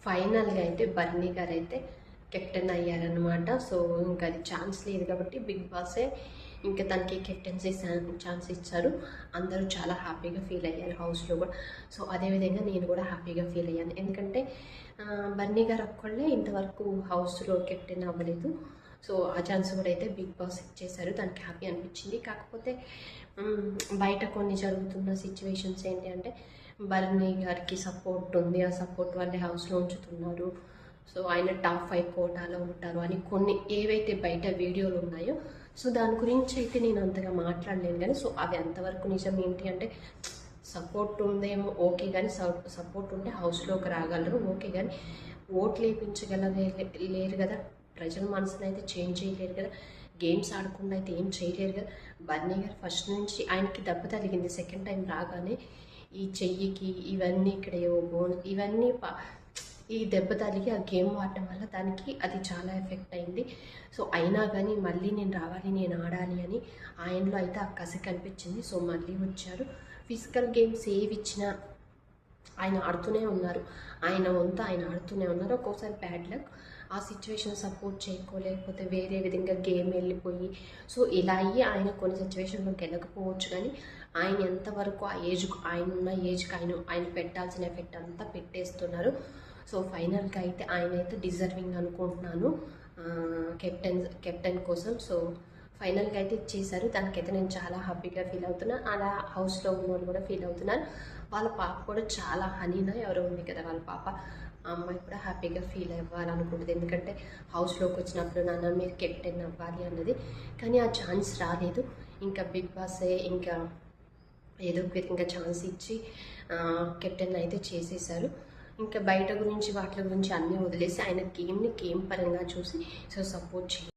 ఫైనల్గా అయితే బర్నీ గారు అయితే కెప్టెన్ అయ్యారనమాట. సో ఇంకా అది ఛాన్స్ లేదు కాబట్టి బిగ్ బాసే ఇంకా తనకి కెప్టెన్సీ ఛాన్స్ ఇచ్చారు. అందరూ చాలా హ్యాపీగా ఫీల్ అయ్యారు హౌస్లో కూడా. సో అదేవిధంగా నేను కూడా హ్యాపీగా ఫీల్ అయ్యాను. ఎందుకంటే బర్నీ గారు ఒక్కళ్ళే ఇంతవరకు హౌస్లో కెప్టెన్ అవ్వలేదు. సో ఆ ఛాన్స్ కూడా అయితే బిగ్ బాస్ ఇచ్చేశారు. దానికి హ్యాపీ అనిపించింది. కాకపోతే బయట కొన్ని జరుగుతున్న సిచ్యువేషన్స్ ఏంటి అంటే బర్నీ గారికి సపోర్ట్ ఉంది, ఆ సపోర్ట్ వల్లే హౌస్లో ఉంచుతున్నారు, సో ఆయన టాప్ 5 కోటాలో ఉంటారు అని కొన్ని ఏవైతే బయట వీడియోలు ఉన్నాయో సో దాని గురించి అయితే నేను అంతగా మాట్లాడలేను. కానీ సో అవి అంతవరకు నిజం ఏంటి అంటే సపోర్ట్ ఉందేమో ఓకే, కానీ సపోర్ట్ ఉంటే హౌస్లోకి రాగలరు ఓకే, కానీ ఓట్లు వేయించగలలేరు కదా, ప్రజల మనసుని అయితే చేంజ్ చేయలేరు కదా, గేమ్స్ ఆడకుండా అయితే ఏం చేయలేరు కదా. బర్నీ గారు ఫస్ట్ నుంచి ఆయనకి దెబ్బ తగిలింది సెకండ్ టైం రాగానే, ఈ చెయ్యికి ఇవన్నీ ఇక్కడ బోన్ ఇవన్నీ ఈ దెబ్బ తగిలి ఆ గేమ్ ఆడటం వల్ల దానికి అది చాలా ఎఫెక్ట్ అయింది. సో అయినా కానీ మళ్ళీ నేను రావాలి, నేను ఆడాలి అని ఆయనలో అయితే ఆ కసి కనిపించింది. సో మళ్ళీ వచ్చారు. ఫిజికల్ గేమ్స్ ఏవి ఇచ్చినా ఆయన ఆడుతూనే ఉన్నారు, ఆయన వంతు ఆయన ఆడుతూనే ఉన్నారు. ఒక్కోసారి బ్యాడ్ లక్, ఆ సిచ్యువేషన్ సపోర్ట్ చేయలేకపోతే వేరే విధంగా గేమ్ వెళ్ళిపోయి సో ఇలా అయ్యి ఆయన కొన్ని సిచ్యువేషన్లో గెలకపోవచ్చు. కానీ ఆయన ఎంతవరకు ఆ ఏజ్కు ఆయన ఉన్న ఏజ్కి ఆయన పెట్టాల్సిన ఎఫెక్ట్ అంతా పెట్టేస్తున్నారు. సో ఫైనల్గా అయితే ఆయన అయితే డిజర్వింగ్ అనుకుంటున్నాను కెప్టెన్ కోసం. సో ఫైనల్గా అయితే ఇచ్చేసారు. దానికైతే నేను చాలా హ్యాపీగా ఫీల్ అవుతున్నాను. అలా హౌస్లో ఉన్న వాళ్ళు కూడా ఫీల్ అవుతున్నారు. వాళ్ళ పాప కూడా చాలా హనీనా ఎవరో ఉంది కదా వాళ్ళ పాప, ఆ అమ్మాయి కూడా హ్యాపీగా ఫీల్ అవ్వాలనుకుంటుంది. ఎందుకంటే హౌస్లోకి వచ్చినప్పుడు నాన్న మీరు కెప్టెన్ అవ్వాలి అన్నది, కానీ ఆ ఛాన్స్ రాలేదు. ఇంకా బిగ్ బాసే ఇంకా ఏదో ఒక విధంగా ఛాన్స్ ఇచ్చి కెప్టెన్ అయితే చేసేసారు. ఇంకా బయట గురించి వాటి గురించి అన్నీ వదిలేసి ఆయన గేమ్ని గేమ్ పరంగా చూసి సో సపోర్ట్ చేయాలి.